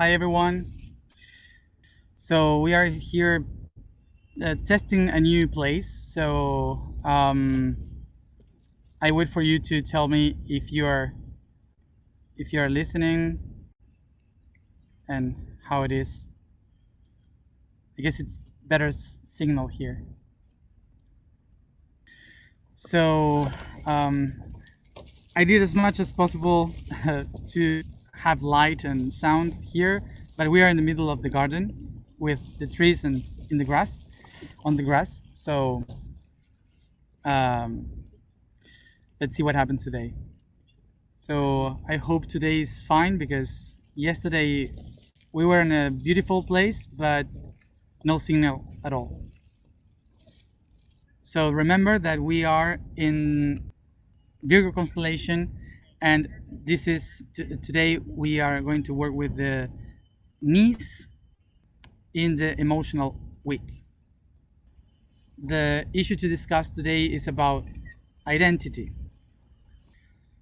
Hi everyone. So we are here testing a new place. So I wait for you to tell me if you are listening and how it is. I guess it's better signal here. So I did as much as possible to have light and sound here, but we are in the middle of the garden with the trees and in the grass, on the grass. So let's see what happened today. So I hope today is fine because yesterday we were in a beautiful place, but no signal at all. So remember that we are in Virgo constellation, and this is today we are going to work with the knees in the emotional week. The issue to discuss today is about identity.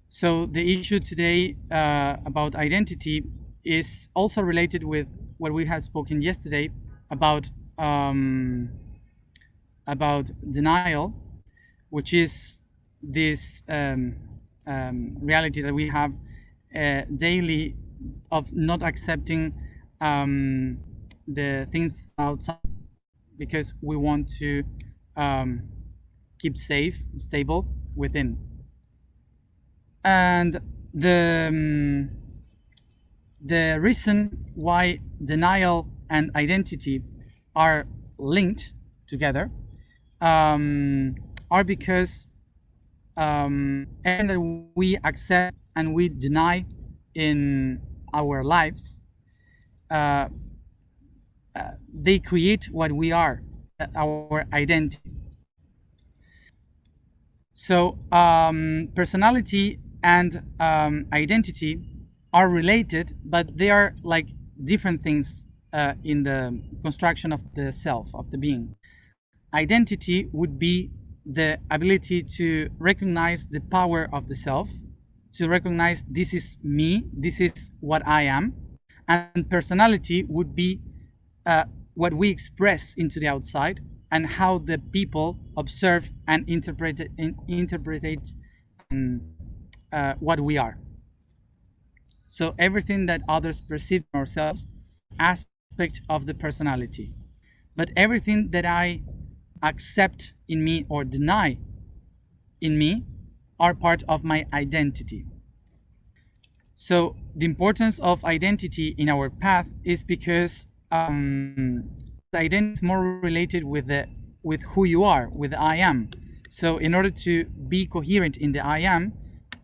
So the issue today about identity is also related with what we had spoken yesterday about denial, which is this reality that we have daily of not accepting the things outside because we want to keep safe, stable within. And the reason why denial and identity are linked together are because everything that we accept and we deny in our lives, they create what we are, our identity. So personality and identity are related, but they are like different things in the construction of the self, of the being. Identity would be the ability to recognize the power of the self, to recognize this is me, this is what I am. And personality would be what we express into the outside and how the people observe and interpret what we are. So everything that others perceive in ourselves, aspect of the personality. But everything that I accept in me or deny in me are part of my identity. So the importance of identity in our path is because identity is more related with who you are, with the I am. So in order to be coherent in the I am,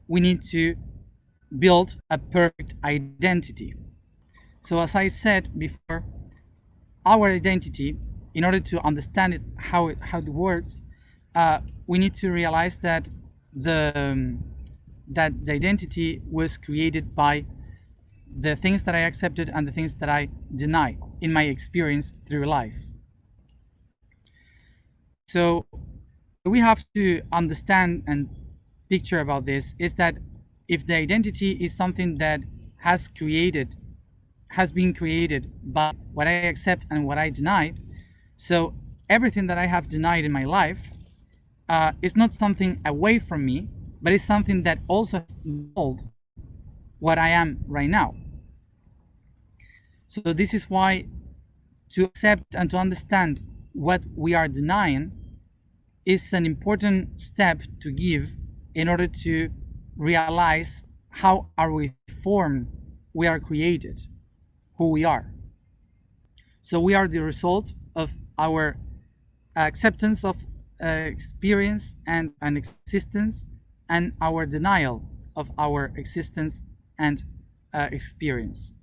we need to build a perfect identity. So as I said before, our identity, in order to understand it, how it works, we need to realize that the identity was created by the things that I accepted and the things that I deny in my experience through life. So what we have to understand and picture about this is that if the identity is something that has been created by what I accept and what I deny, so everything that I have denied in my life is not something away from me, but it's something that also mold what I am right now. So this is why to accept and to understand what we are denying is an important step to give in order to realize how are we formed, we are created, who we are. So we are the result of our acceptance of experience and an existence, and our denial of our existence and experience.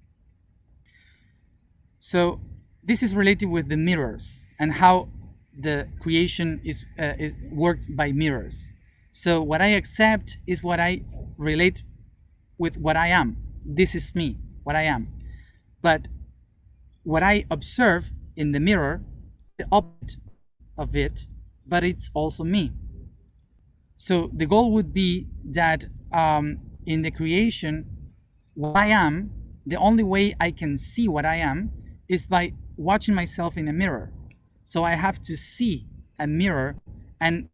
So this is related with the mirrors and how the creation is worked by mirrors. So what I accept is what I relate with what I am. This is me, what I am. But what I observe in the mirror, the opposite of it, but it's also me. So the goal would be that in the creation, what I am the only way I can see what I am is by watching myself in a mirror. So I have to see a mirror, and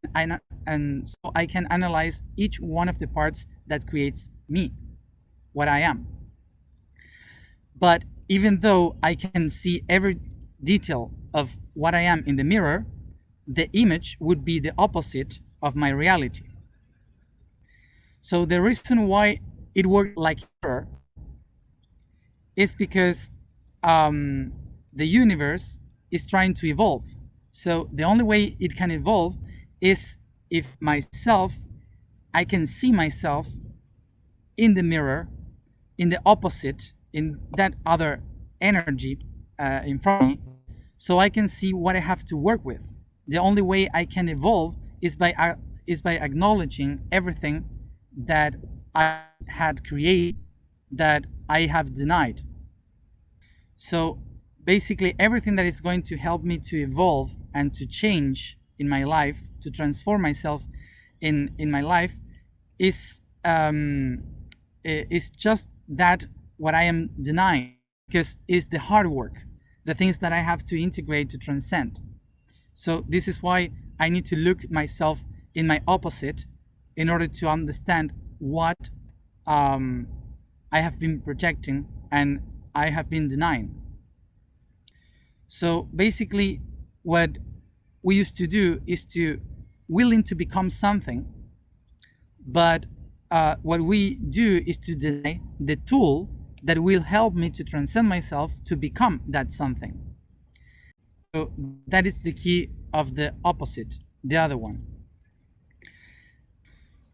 so I can analyze each one of the parts that creates me, what I am. But even though I can see every detail of what I am in the mirror, the image would be the opposite of my reality. So the reason why it works like mirror is because the universe is trying to evolve. So the only way it can evolve is if I can see myself in the mirror, in the opposite, in that other energy in front of me, so I can see what I have to work with. The only way I can evolve is by acknowledging everything that I had created that I have denied. So basically, everything that is going to help me to evolve and to change in my life, to transform myself in my life, is just that what I am denying, because it's the hard work, the things that I have to integrate to transcend. So this is why I need to look myself in my opposite in order to understand what I have been projecting and I have been denying. So basically, what we used to do is to willing to become something, but what we do is to deny the tool that will help me to transcend myself to become that something. So that is the key of the opposite, the other one.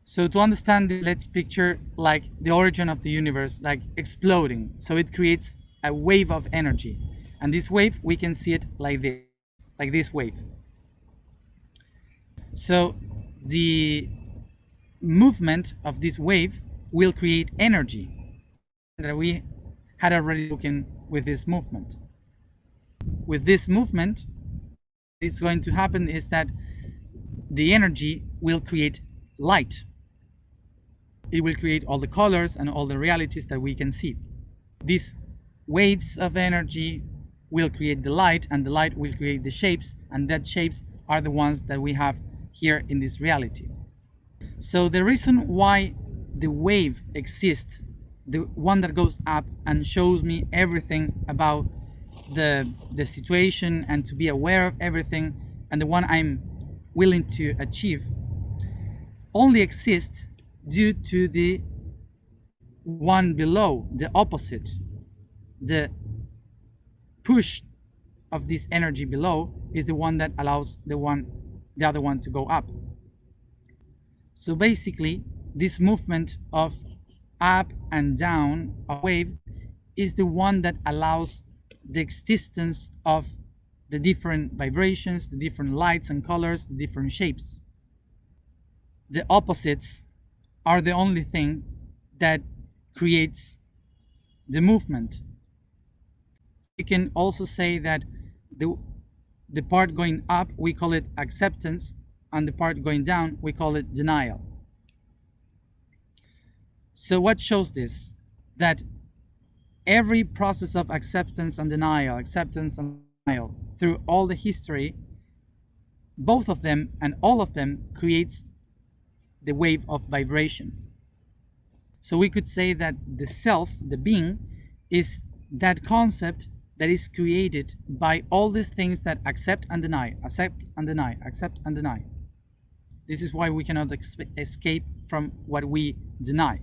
So to understand it, let's picture like the origin of the universe, like exploding. So it creates a wave of energy. And this wave, we can see it like this wave. So the movement of this wave will create energy that we had already spoken with this movement. With this movement, what's going to happen is that the energy will create light. It will create all the colors and all the realities that we can see. These waves of energy will create the light, and the light will create the shapes, and that shapes are the ones that we have here in this reality. So the reason why the wave exists, the one that goes up and shows me everything about the situation and to be aware of everything, and the one I'm willing to achieve, only exists due to the one below, the opposite. The push of this energy below is the one that allows the other one to go up. So basically, this movement of up and down a wave is the one that allows the existence of the different vibrations, the different lights and colors, the different shapes. The opposites are the only thing that creates the movement. We can also say that the part going up, we call it acceptance, and the part going down, we call it denial. So what shows this? That every process of acceptance and denial, through all the history, both of them and all of them creates the wave of vibration. So we could say that the self, the being, is that concept that is created by all these things that accept and deny, accept and deny, accept and deny. This is why we cannot escape from what we deny.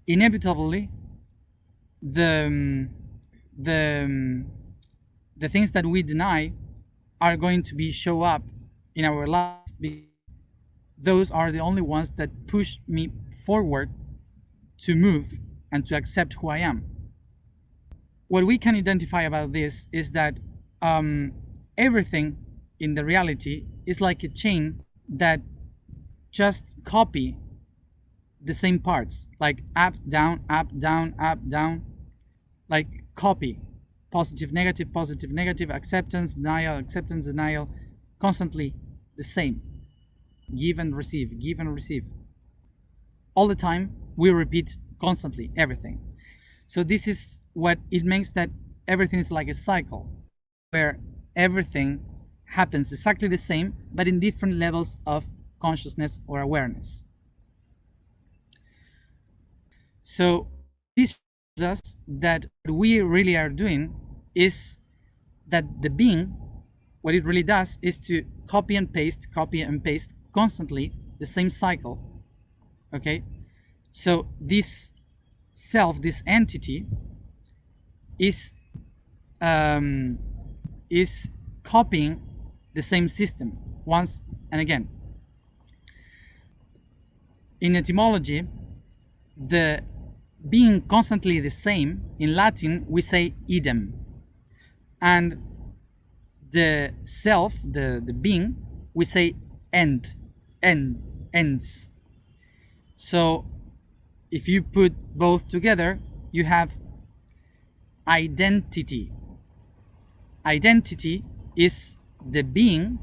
Inevitably, the things that we deny are going to be show up in our lives, because those are the only ones that push me forward to move and to accept who I am. What we can identify about this is that everything in the reality is like a chain that just copy the same parts, like up, down, up, down, up, down, like copy positive, negative, acceptance, denial, constantly the same. Give and receive, give and receive. All the time, we repeat constantly everything. So this is what it makes that everything is like a cycle, where everything happens exactly the same, but in different levels of consciousness or awareness. So this shows us that what we really are doing is that the being, what it really does is to copy and paste constantly the same cycle. Okay, so this self, this entity, is um, is copying the same system once and again. In etymology, the being constantly the same, in Latin we say idem, and the self, the being, we say ends. So if you put both together, you have identity. Identity is the being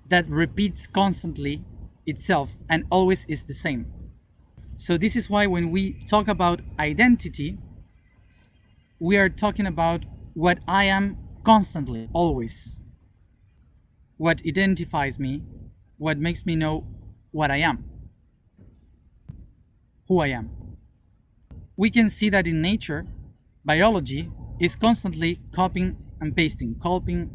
that repeats constantly itself and always is the same. So this is why when we talk about identity, we are talking about what I am constantly, always. What identifies me, what makes me know what I am, who I am. We can see that in nature, biology is constantly copying and pasting, copy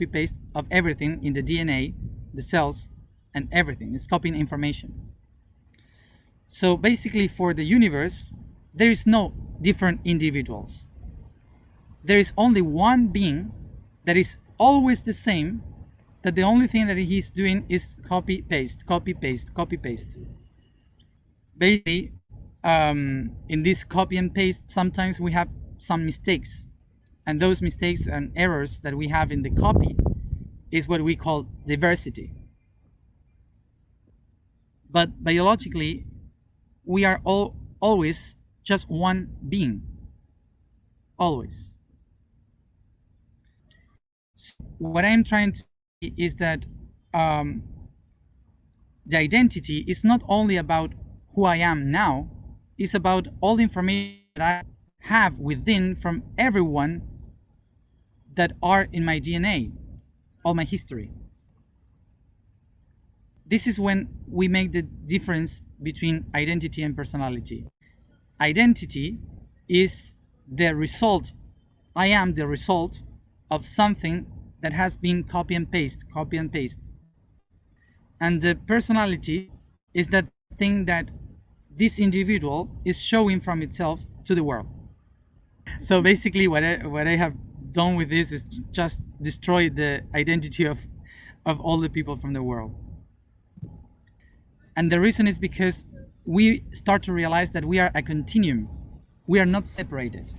paste of everything in the DNA, the cells, and everything. It's copying information. So basically, for the universe, there is no different individuals. There is only one being that is always the same, that the only thing that he's doing is copy paste. Basically, in this copy and paste, sometimes we have some mistakes, and those mistakes and errors that we have in the copy is what we call diversity. But biologically, we are always just one being, always. So what I'm trying to say is that the identity is not only about who I am now, it's about all the information that I have within from everyone that are in my DNA, all my history. This is when we make the difference between identity and personality. Identity is the result, I am the result of something that has been copy and paste. And the personality is that thing that this individual is showing from itself to the world. So basically what I have done with this is just destroy the identity of all the people from the world. And the reason is because we start to realize that we are a continuum. We are not separated.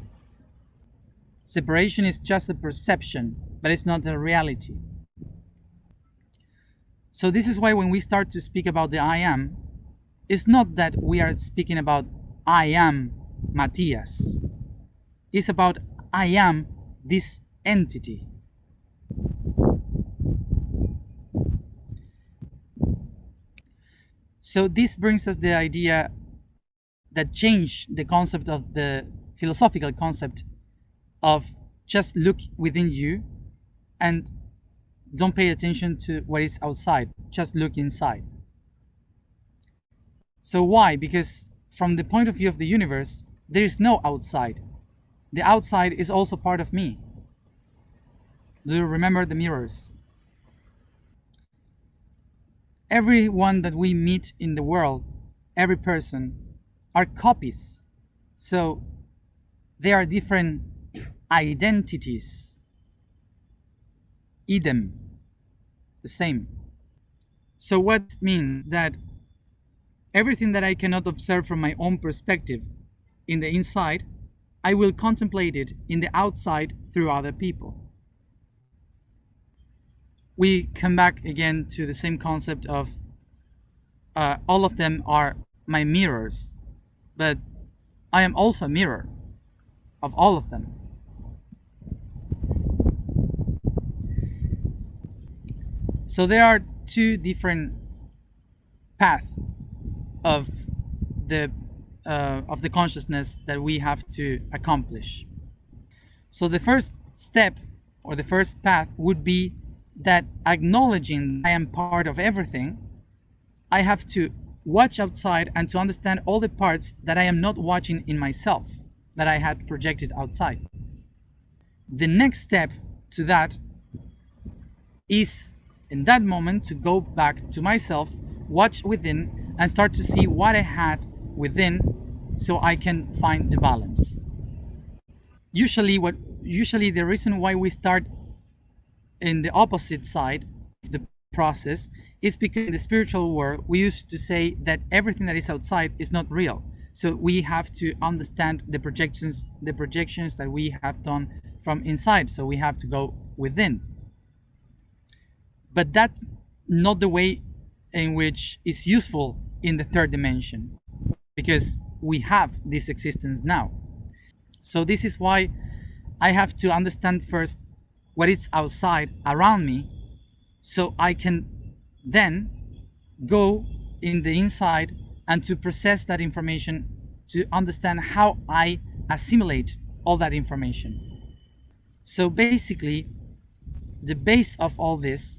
Separation is just a perception, but it's not a reality. So this is why when we start to speak about the I am, it's not that we are speaking about I am Matias. It's about I am this entity. So this brings us the idea that change the concept of the philosophical concept of just look within you and don't pay attention to what is outside, just look inside. So why? Because from the point of view of the universe, there is no outside. The outside is also part of me. Do you remember the mirrors? Everyone that we meet in the world, every person, are copies. So they are different identities. Idem, the same. So what means that everything that I cannot observe from my own perspective in the inside, I will contemplate it in the outside through other people. We come back again to the same concept of all of them are my mirrors, but I am also a mirror of all of them. So there are two different paths of the of the consciousness that we have to accomplish. So the first step or the first path would be that acknowledging I am part of everything, I have to watch outside and to understand all the parts that I am not watching in myself, that I had projected outside. The next step to that is, in that moment, to go back to myself, watch within, and start to see what I had within so I can find the balance. Usually the reason why we start in the opposite side of the process is because in the spiritual world we used to say that everything that is outside is not real. So we have to understand the projections that we have done from inside. So we have to go within. But that's not the way in which is useful in the third dimension, because we have this existence now. So this is why I have to understand first what is outside around me, so I can then go in the inside and to process that information, to understand how I assimilate all that information. So basically, the base of all this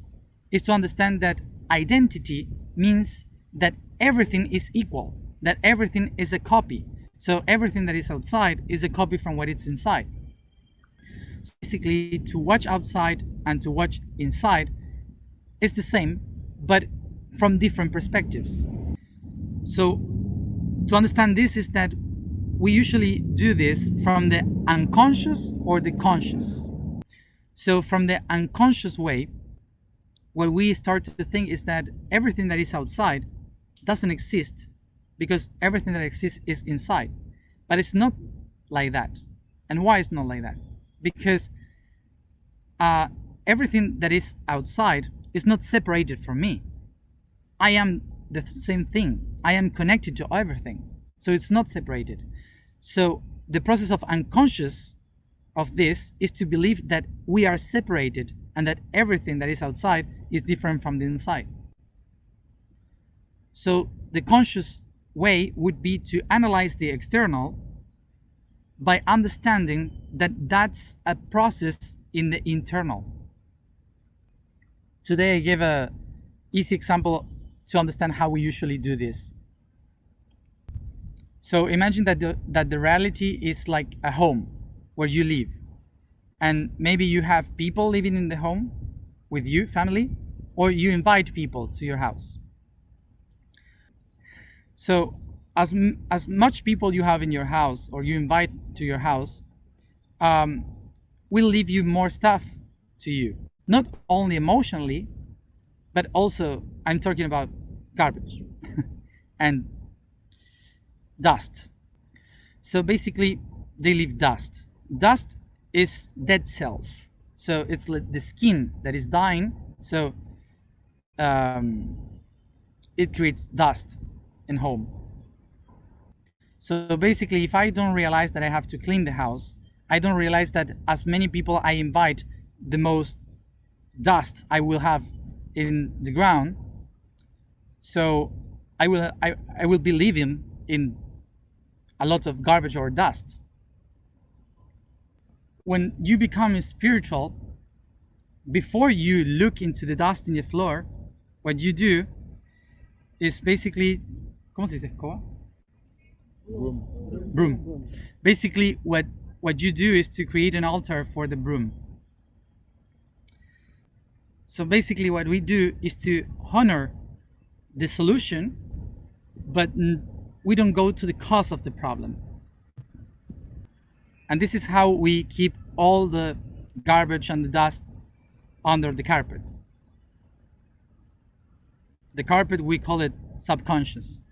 is to understand that identity means that everything is equal, that everything is a copy. So everything that is outside is a copy from what is inside. So basically, to watch outside and to watch inside is the same, but from different perspectives. So to understand this is that we usually do this from the unconscious or the conscious. So from the unconscious way, what we start to think is that everything that is outside doesn't exist, because everything that exists is inside. But it's not like that. And why it's not like that? Because everything that is outside is not separated from me. I am the same thing. I am connected to everything. So it's not separated. So the process of unconscious of this is to believe that we are separated and that everything that is outside is different from the inside. So the conscious way would be to analyze the external by understanding that that's a process in the internal. Today I gave a easy example to understand how we usually do this. So imagine that the reality is like a home where you live, and maybe you have people living in the home with you, family, or you invite people to your house. So as much people you have in your house or you invite to your house will leave you more stuff to you, not only emotionally, but also I'm talking about garbage and dust. So basically they leave dust. Dust is dead cells, so it's like the skin that is dying, so it creates dust in home. So basically, if I don't realize that I have to clean the house, I don't realize that as many people I invite, the most dust I will have in the ground. So I will be living in a lot of garbage or dust. When you become spiritual, before you look into the dust in the floor, what you do is basically, ¿cómo se dice escoba? Broom. Basically, what you do is to create an altar for the broom. So basically what we do is to honor the solution, but we don't go to the cause of the problem. And this is how we keep all the garbage and the dust under the carpet. The carpet, we call it subconscious.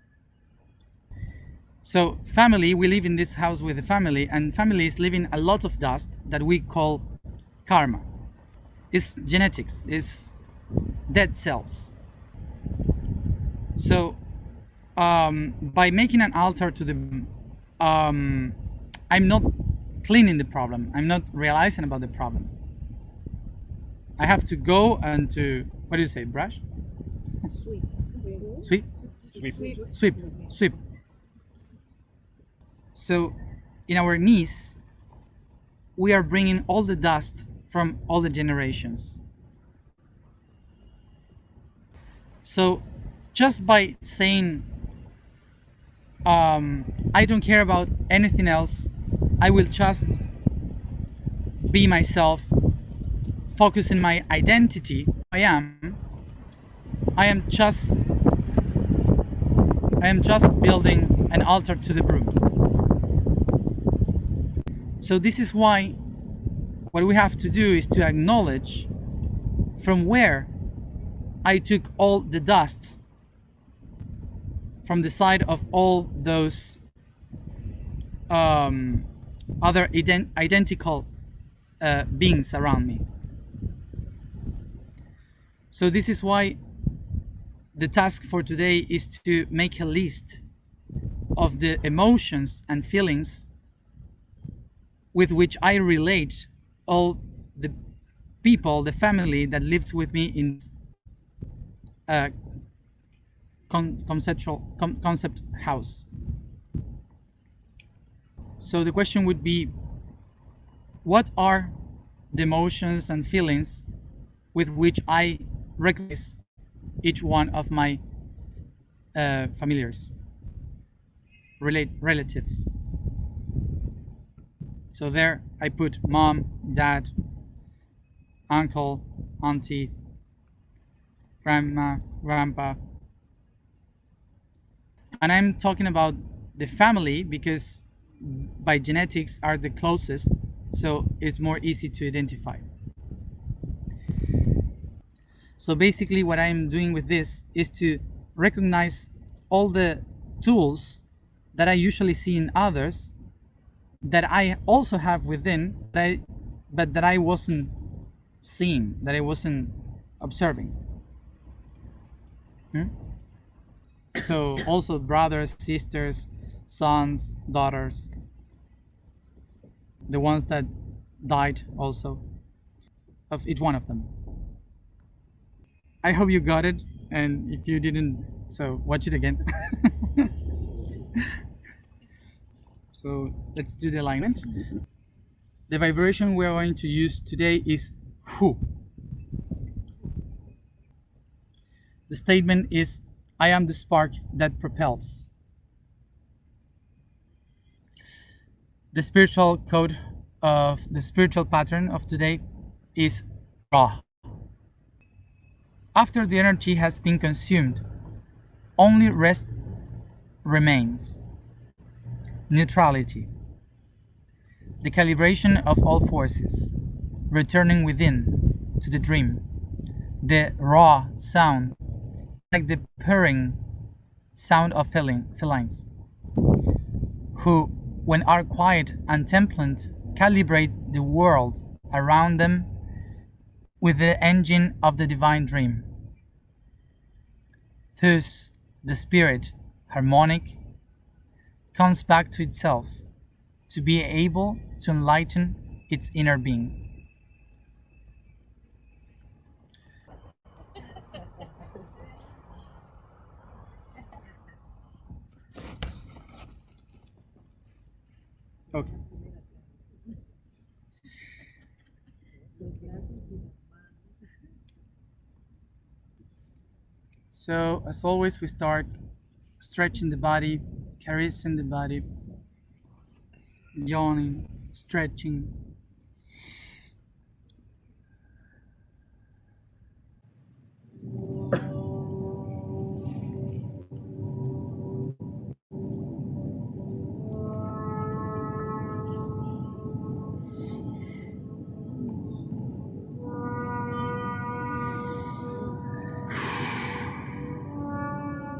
So family, we live in this house with the family, and family is living a lot of dust that we call karma. It's genetics, it's dead cells. So by making an altar to the I'm not cleaning the problem, I'm not realizing about the problem. I have to go and to, what do you say, brush? Sweep. So in our knees, we are bringing all the dust from all the generations. So just by saying, I don't care about anything else, I will just be myself, focus in my identity, I am just building an altar to the broom. So this is why what we have to do is to acknowledge from where I took all the dust from the side of all those other identical beings around me. So this is why the task for today is to make a list of the emotions and feelings with which I relate all the people, the family that lives with me in concept house. So the question would be, what are the emotions and feelings with which I recognize each one of my familiars, relatives? So there I put mom, dad, uncle, auntie, grandma, grandpa. And I'm talking about the family because by genetics are the closest, so it's more easy to identify. So basically what I'm doing with this is to recognize all the tools that I usually see in others that I also have within, but that I wasn't seeing, that I wasn't observing. So also brothers, sisters, sons, daughters, the ones that died also, of each one of them. I hope you got it, and if you didn't, so watch it again. So let's do the alignment. The vibration we're going to use today is Hu. The statement is, I am the spark that propels. The spiritual code of the spiritual pattern of today is Ra. After the energy has been consumed, only rest remains. Neutrality. The calibration of all forces, returning within to the dream. The raw sound, like the purring sound of felines, who, when are quiet and temperate, calibrate the world around them with the engine of the divine dream. Thus, the spirit, harmonic, comes back to itself to be able to enlighten its inner being. Okay. So, as always, we start stretching the body, caressing the body, yawning, stretching.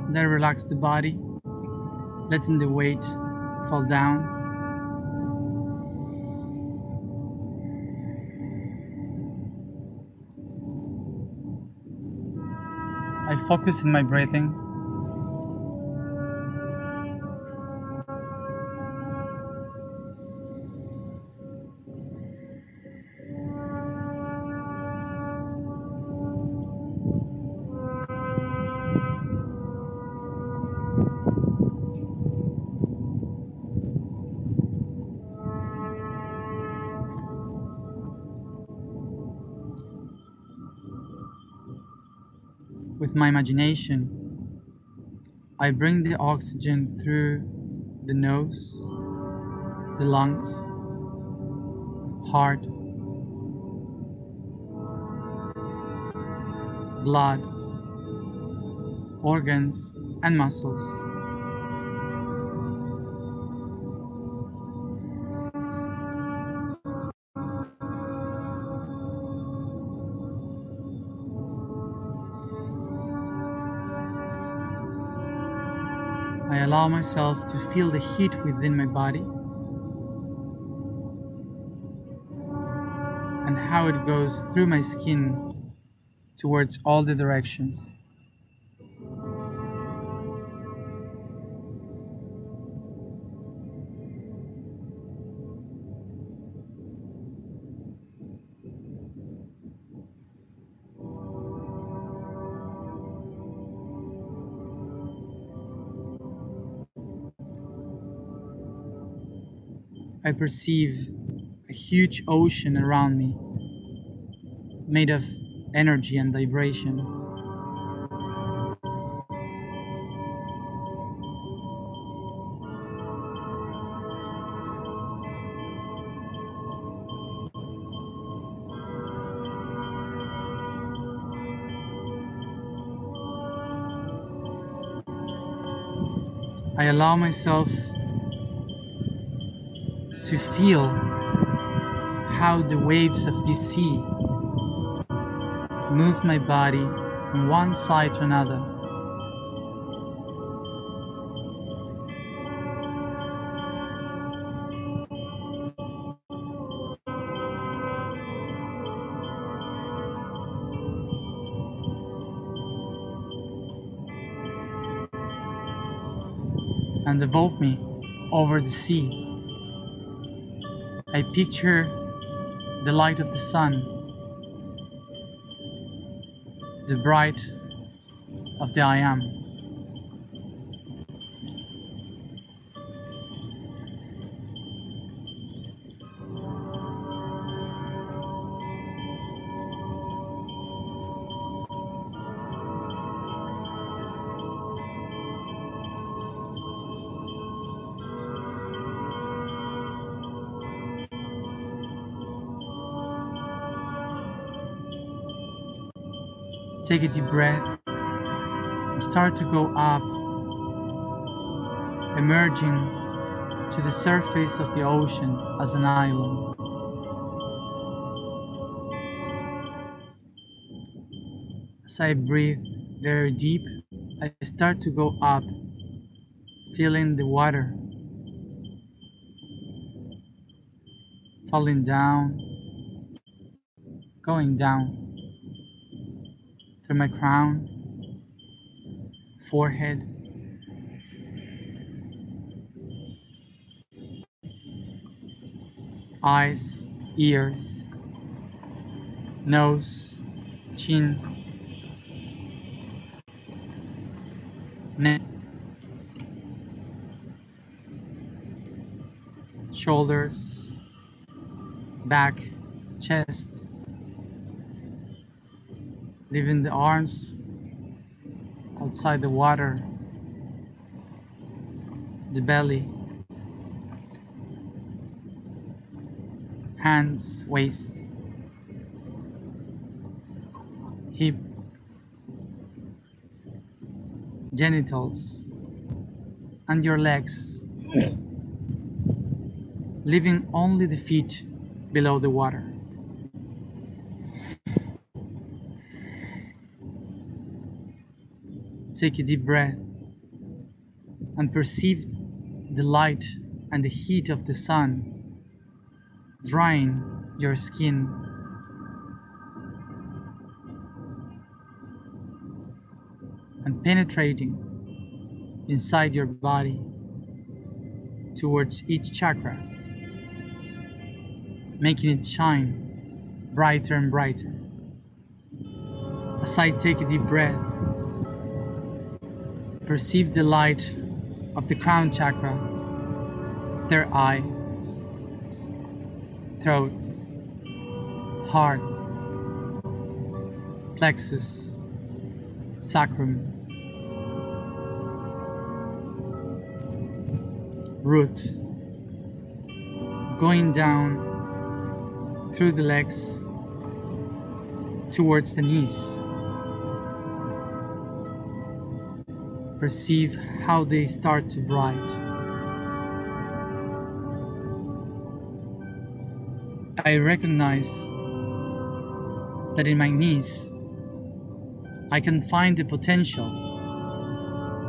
Then relax the body, letting the weight fall down. I focus in my breathing. with my imagination, I bring the oxygen through the nose, the lungs, heart, blood, organs, and muscles. I allow myself to feel the heat within my body and how it goes through my skin towards all the directions. I perceive a huge ocean around me, made of energy and vibration. I allow myself to feel how the waves of this sea move my body from one side to another. And evolve me over the sea. I picture the light of the sun, the bright of the I am. Take a deep breath and start to go up, emerging to the surface of the ocean as an island. As I breathe very deep, I start to go up, feeling the water falling down, going down through my crown, forehead, eyes, ears, nose, chin, neck, shoulders, back, chest, leaving the arms outside the water, the belly, hands, waist, hip, genitals, and your legs, leaving only the feet below the water. Take a deep breath and perceive the light and the heat of the sun drying your skin, and penetrating inside your body towards each chakra, making it shine brighter and brighter. As I take a deep breath, perceive the light of the crown chakra, third eye, throat, heart, plexus, sacrum, root, going down through the legs towards the knees. Perceive how they start to bright. I recognize that in my knees I can find the potential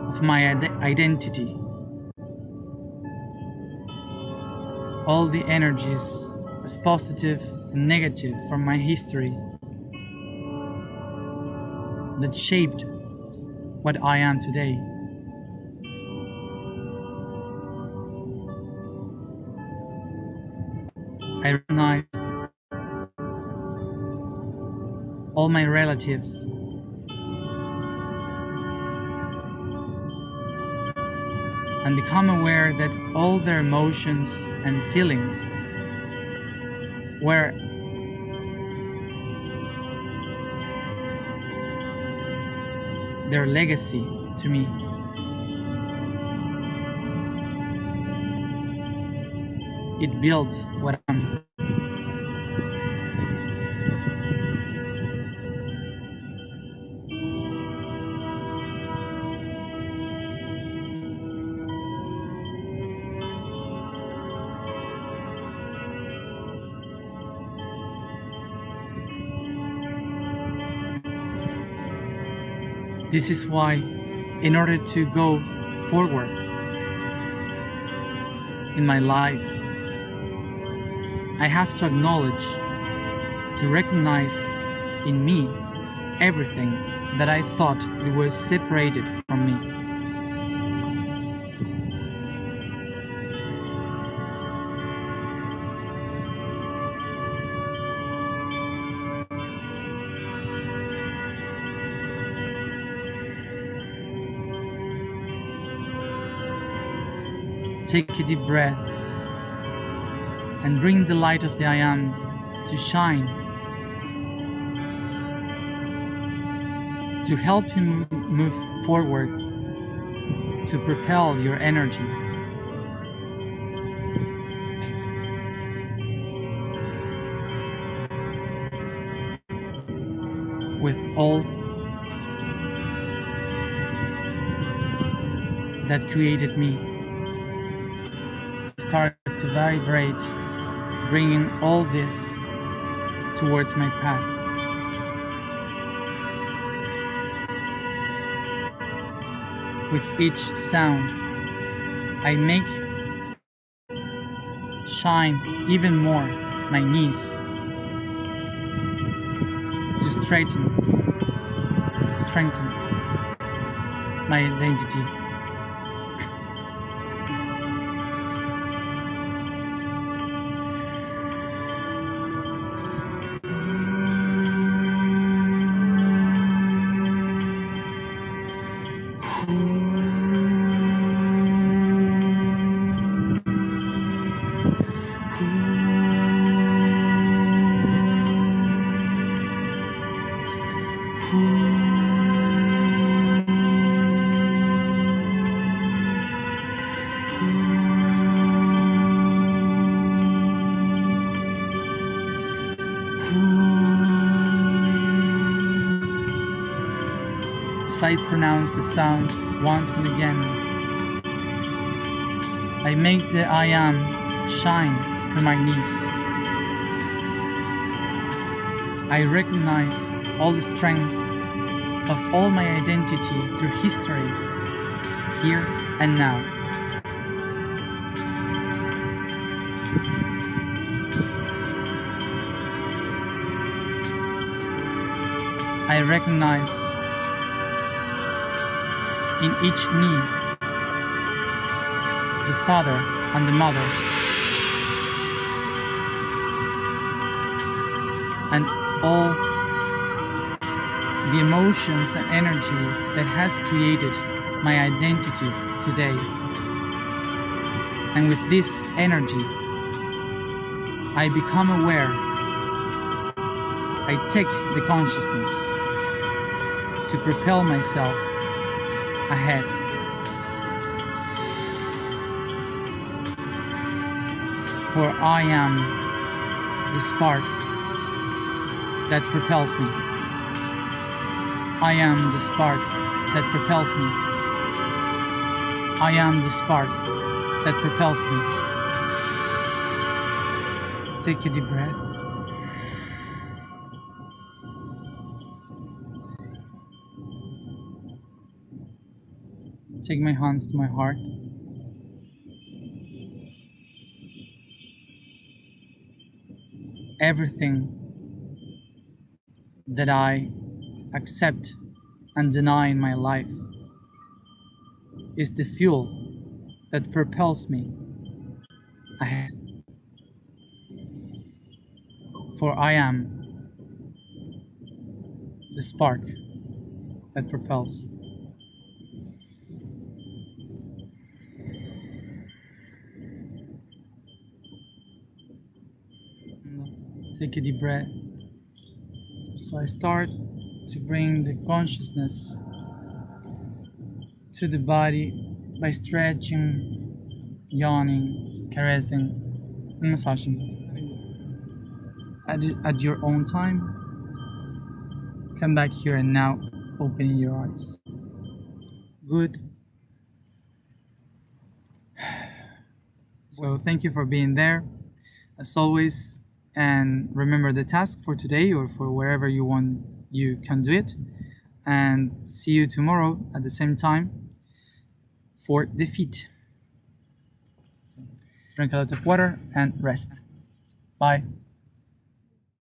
of my identity. All the energies, as positive and negative, from my history that shaped what I am today. I recognize all my relatives and become aware that all their emotions and feelings were their legacy to me. It built what I am. This is why, in order to go forward in my life, I have to acknowledge, to recognize in me everything that I thought it was separated from me. Take a deep breath and bring the light of the I Am to shine, to help you move forward, to propel your energy. With all that created me, start to vibrate, bringing all this towards my path. With each sound, I make shine even more my knees to strengthen my identity. As I pronounce the sound once and again, I make the I Am shine through my knees. I recognize all the strength of all my identity through history, here and now. I recognize in each knee the father and the mother, and all the emotions and energy that has created my identity today. And with this energy, I become aware. I take the consciousness to propel myself ahead. For I am the spark that propels me. I am the spark that propels me. I am the spark that propels me. Take a deep breath. Take my hands to my heart. Everything that I accept and deny in my life is the fuel that propels me ahead. For I am the spark that propels. Take a deep breath. So I start to bring the consciousness to the body by stretching, yawning, caressing, and massaging. At your own time, come back here and now opening your eyes. Good. So thank you for being there, as always. And remember the task for today or for wherever you want, you can do it. And see you tomorrow at the same time for defeat. Drink a lot of water and rest. Bye.